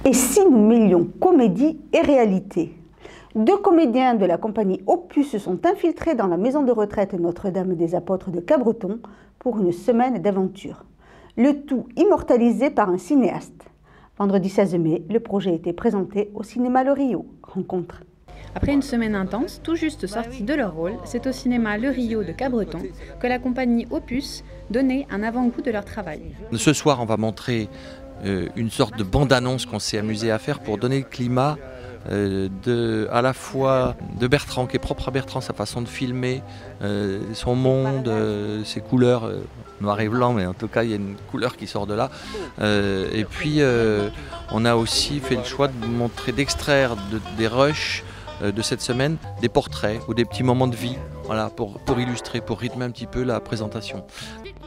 Et si nous mêlions comédie et réalité? Deux comédiens de la compagnie Opus se sont infiltrés dans la maison de retraite Notre-Dame des Apôtres de Cabreton pour une semaine d'aventure. Le tout immortalisé par un cinéaste. Vendredi 16 mai, le projet a été présenté au cinéma Le Rio. Rencontre. Après une semaine intense, tout juste sortis de leur rôle, c'est au cinéma Le Rio de Cabreton que la compagnie Opus donnait un avant-goût de leur travail. Ce soir, on va montrer une sorte de bande-annonce qu'on s'est amusé à faire pour donner le climat à la fois de Bertrand, qui est propre à Bertrand, sa façon de filmer, son monde, ses couleurs, noir et blanc, mais en tout cas il y a une couleur qui sort de là. Et puis on a aussi fait le choix de montrer, d'extraire des rushs de cette semaine, des portraits ou des petits moments de vie, voilà, pour illustrer, pour rythmer un petit peu la présentation.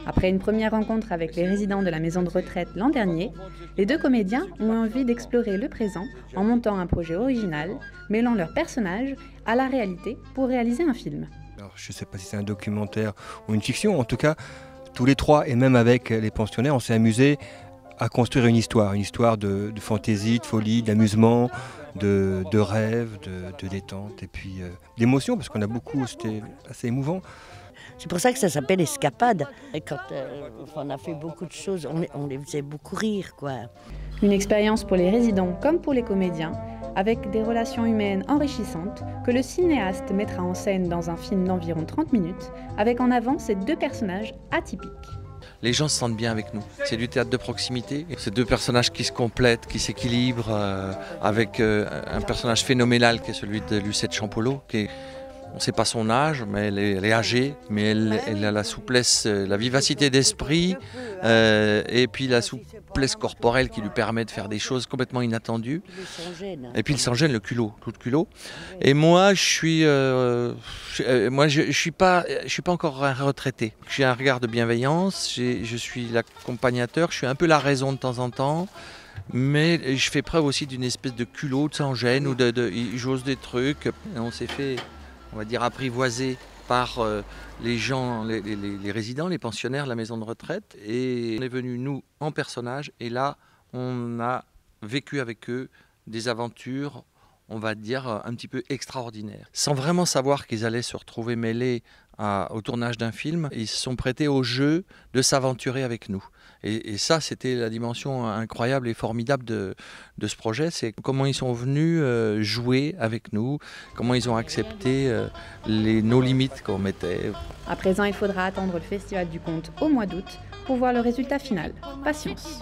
Après une première rencontre avec les résidents de la maison de retraite l'an dernier, les deux comédiens ont envie d'explorer le présent en montant un projet original, mêlant leurs personnages à la réalité pour réaliser un film. Alors, je ne sais pas si c'est un documentaire ou une fiction, en tout cas, tous les trois, et même avec les pensionnaires, on s'est amusé à construire une histoire de fantaisie, de folie, d'amusement, de rêve, de détente et puis d'émotion, parce qu'on a beaucoup, c'était assez émouvant. C'est pour ça que ça s'appelle Escapade. Et quand on a fait beaucoup de choses, on les faisait beaucoup rire, quoi. Une expérience pour les résidents comme pour les comédiens, avec des relations humaines enrichissantes que le cinéaste mettra en scène dans un film d'environ 30 minutes, avec en avant ces deux personnages atypiques. Les gens se sentent bien avec nous. C'est du théâtre de proximité. C'est deux personnages qui se complètent, qui s'équilibrent, avec un personnage phénoménal qui est celui de Lucette Champollion, on ne sait pas son âge, mais elle est âgée, mais elle a la souplesse, la vivacité d'esprit et puis la souplesse corporelle qui lui permet de faire des choses complètement inattendues. Et puis il s'en-gêne, le culot, tout le culot. Et moi, je suis pas encore un retraité. J'ai un regard de bienveillance, je suis l'accompagnateur, je suis un peu la raison de temps en temps. Mais je fais preuve aussi d'une espèce de culot, de sans-gêne, ou j'ose des trucs. On s'est fait, on va dire, apprivoiser par les gens, les résidents, les pensionnaires de la maison de retraite. Et on est venu, nous, en personnage, et là, on a vécu avec eux des aventures, on va dire, un petit peu extraordinaires. Sans vraiment savoir qu'ils allaient se retrouver mêlés au tournage d'un film, ils se sont prêtés au jeu de s'aventurer avec nous. Et ça, c'était la dimension incroyable et formidable de ce projet, c'est comment ils sont venus jouer avec nous, comment ils ont accepté nos limites qu'on mettait. À présent, il faudra attendre le Festival du Conte au mois d'août pour voir le résultat final. Patience.